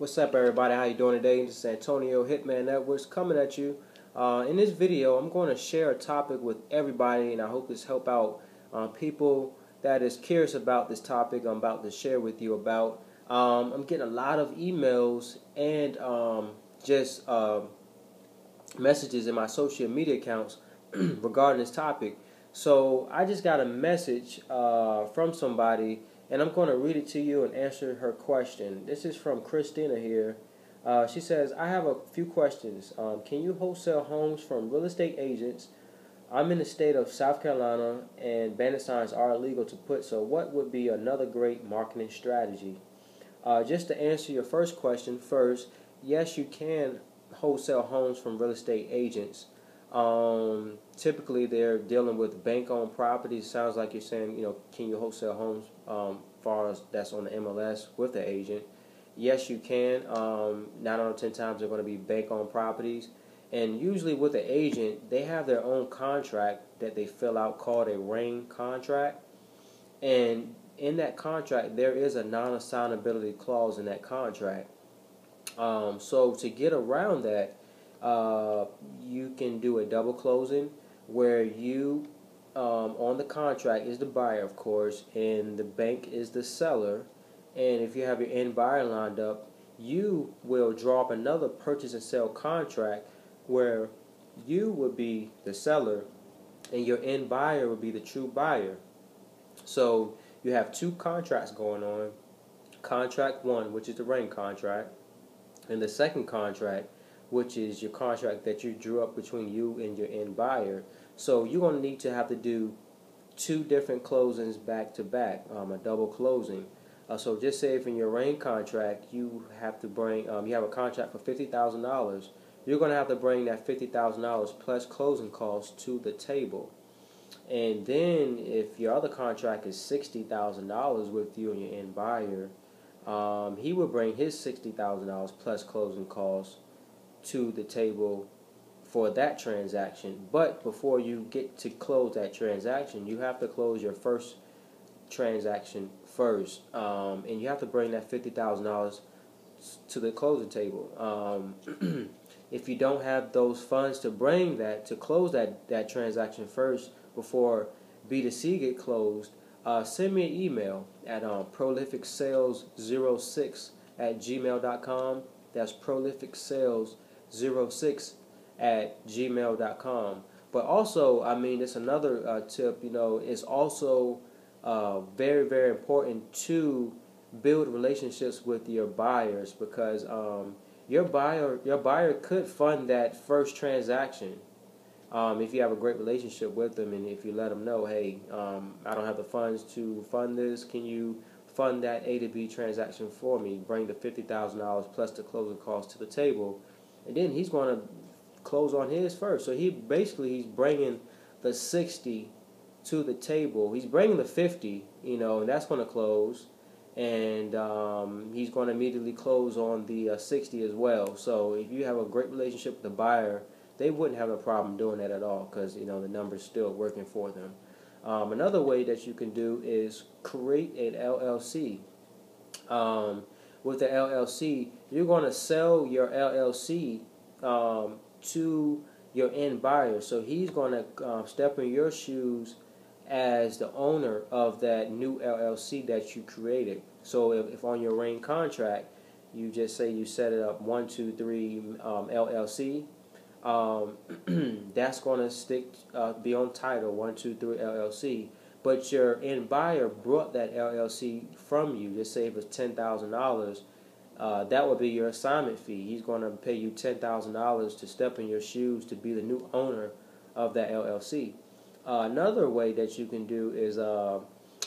What's up, everybody? How you doing today? This is Antonio Hitman Networks coming at you. In this video, I'm going to share a topic with everybody, and I hope this help out people that is curious about this topic I'm about to share with you about. I'm getting a lot of emails and just messages in my social media accounts regarding this topic. So I just got a message from somebody, and I'm going to read it to you and answer her question. This is from Christina here. She says, I have a few questions. Can you wholesale homes from real estate agents? I'm in the state of South Carolina, and bandit signs are illegal to put, so what would be another great marketing strategy? Just to answer your first question first, yes, you can wholesale homes from real estate agents. Typically, they're dealing with bank-owned properties. Sounds like you're saying, can you wholesale homes far as that's on the MLS with the agent? Yes, you can. 9 out of 10 times they're going to be bank-owned properties. And usually with the agent, they have their own contract that they fill out called a ring contract. And in that contract, there is a non-assignability clause in that contract. So to get around that, you can do a double closing where you, on the contract, is the buyer, of course, and the bank is the seller. And if you have your end buyer lined up, you will draw up another purchase and sale contract where you would be the seller and your end buyer would be the true buyer. So you have two contracts going on. Contract one, which is the ring contract, and the second contract, which is your contract that you drew up between you and your end buyer. So you're going to need to have to do two different closings back to back, a double closing. So just say if in your ring contract you have to bring, you have a contract for $50,000, you're going to have to bring that $50,000 plus closing costs to the table. And then if your other contract is $60,000 with you and your end buyer, he will bring his $60,000 plus closing costs to the table for that transaction. But before you get to close that transaction, you have to close your first transaction first, and you have to bring that $50,000 to the closing table. If you don't have those funds to bring that to close that transaction first before B2C get closed, send me an email at prolificsales06@gmail.com. That's prolificsales06@gmail.com. But also, it's another tip. It's also very, very important to build relationships with your buyers, because your buyer could fund that first transaction if you have a great relationship with them, and if you let them know, hey, I don't have the funds to fund this. Can you fund that A to B transaction for me? Bring the $50,000 plus the closing costs to the table, and then he's going to close on his first. So he's bringing the 60 to the table. He's bringing the 50, and that's going to close, and he's going to immediately close on the 60 as well. So if you have a great relationship with the buyer, they wouldn't have a problem doing that at all, because the number's still working for them. Another way that you can do is create an LLC. With the LLC, you're going to sell your LLC to your end buyer. So he's going to step in your shoes as the owner of that new LLC that you created. So if on your ring contract, you just say you set it up 123 LLC, that's going to be on title 123 LLC. But your end buyer brought that LLC from you. Just say it was $10,000. That would be your assignment fee. He's going to pay you $10,000 to step in your shoes to be the new owner of that LLC. Another way that you can do is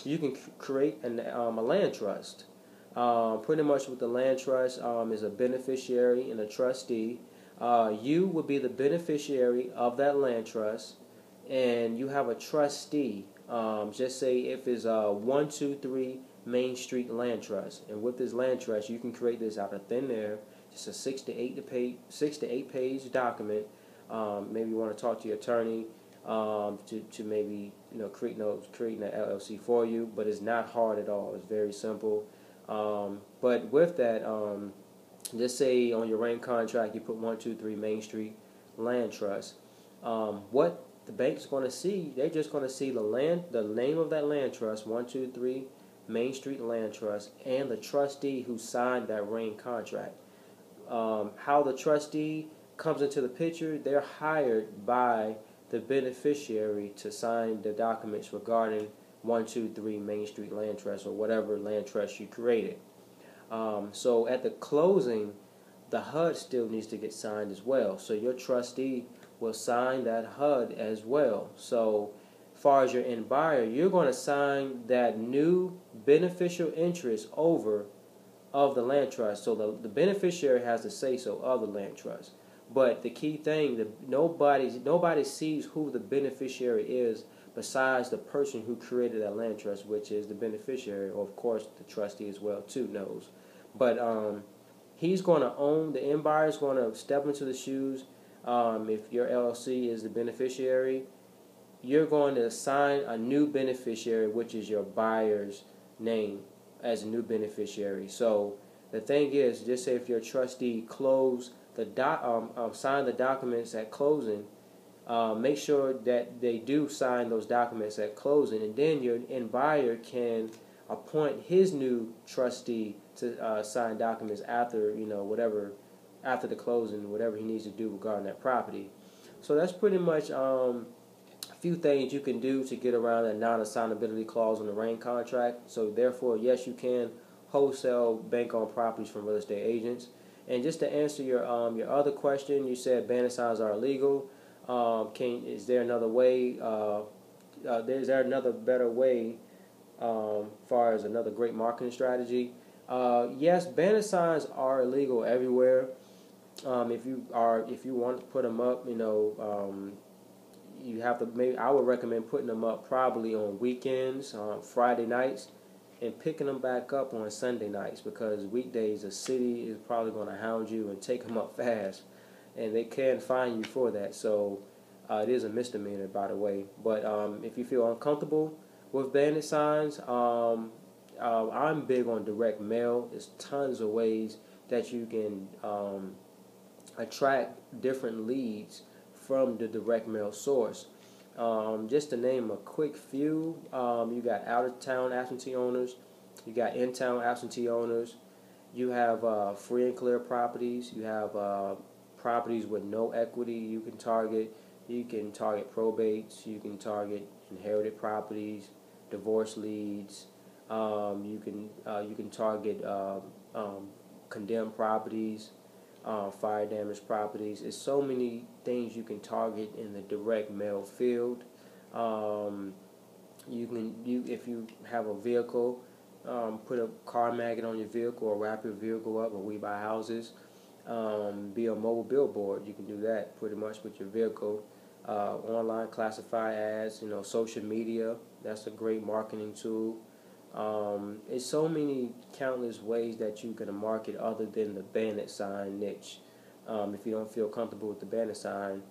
you can create a land trust. Pretty much with the land trust is a beneficiary and a trustee. You would be the beneficiary of that land trust, and you have a trustee. Just say if it's a 123 Main Street Land Trust, and with this land trust, you can create this out of thin air. Just a 6 to 8 page document. Maybe you want to talk to your attorney to maybe creating that LLC for you, but it's not hard at all. It's very simple. But with that, Just say on your rent contract you put 123 Main Street Land Trust. What the bank's going to see, they're just going to see the name of that land trust, 123 Main Street Land Trust, and the trustee who signed that rent contract. How the trustee comes into the picture, they're hired by the beneficiary to sign the documents regarding 123 Main Street Land Trust or whatever land trust you created. So at the closing, the HUD still needs to get signed as well. So your trustee will sign that HUD as well. So as far as your end buyer, you're going to sign that new beneficial interest over of the land trust. So the beneficiary has the say-so of the land trust. But the key thing, nobody sees who the beneficiary is besides the person who created that land trust, which is the beneficiary, or of course the trustee as well too knows. But he's going to own, the end buyer is going to step into the shoes. If your LLC is the beneficiary, you're going to assign a new beneficiary, which is your buyer's name, as a new beneficiary. So the thing is, just say if your trustee sign the documents at closing, make sure that they do sign those documents at closing, and then your end buyer can appoint his new trustee to sign documents after, after the closing, whatever he needs to do regarding that property. So that's pretty much a few things you can do to get around that non-assignability clause in the rent contract. So therefore, yes, you can wholesale bank-owned properties from real estate agents. And just to answer your other question, you said banner signs are illegal. Is there another way? Is there another better way? Far as another great marketing strategy? Yes, banner signs are illegal everywhere. If you want to put them up, you have to. Maybe I would recommend putting them up probably on weekends, Friday nights, and picking them back up on Sunday nights, because weekdays the city is probably going to hound you and take them up fast, and they can fine you for that. So it is a misdemeanor, by the way. But if you feel uncomfortable with banner signs, I'm big on direct mail. There's tons of ways that you can attract different leads from the direct mail source. Just to name a quick few, you got out-of-town absentee owners, you got in-town absentee owners, you have free and clear properties, you have properties with no equity you can target. You can target probates, you can target inherited properties, divorce leads, you can target condemned properties, fire damaged properties. There's so many things you can target in the direct mail field. If you have a vehicle, put a car magnet on your vehicle or wrap your vehicle up, or We Buy Houses. Be a mobile billboard. You can do that pretty much with your vehicle. Online classify ads, social media. That's a great marketing tool. It's so many countless ways that you can market other than the banner sign niche. If you don't feel comfortable with the banner sign,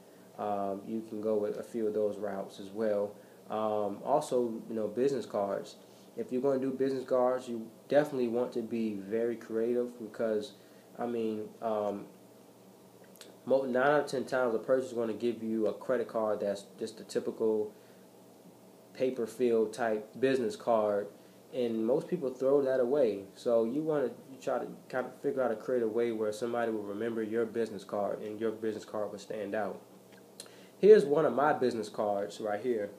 you can go with a few of those routes as well. Also, business cards. If you're going to do business cards, you definitely want to be very creative, because 9 out of 10 times a person is going to give you a credit card that's just a typical paper filled type business card, and most people throw that away. So you try to kind of figure out a creative way where somebody will remember your business card and your business card will stand out. Here's one of my business cards right here.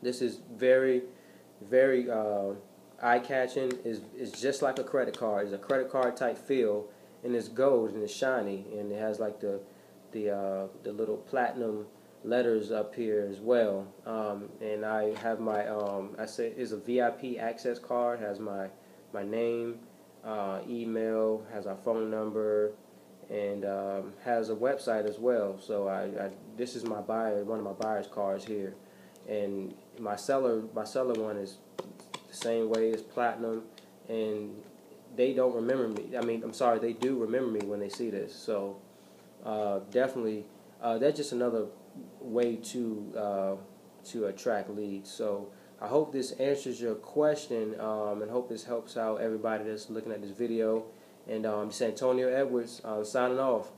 This is very, very eye-catching. It's just like a credit card. It's a credit card type feel, and it's gold and it's shiny, and it has like the little platinum letters up here as well. And I have my I say it's a VIP access card. Has my name, email, has our phone number, and has a website as well. So this is one of my buyer's cards here, and my seller one is the same way. It's platinum, and they don't remember me. I'm sorry, they do remember me when they see this. So definitely, that's just another way to attract leads. So I hope this answers your question, and hope this helps out everybody that's looking at this video. And this is Antonio Edwards signing off.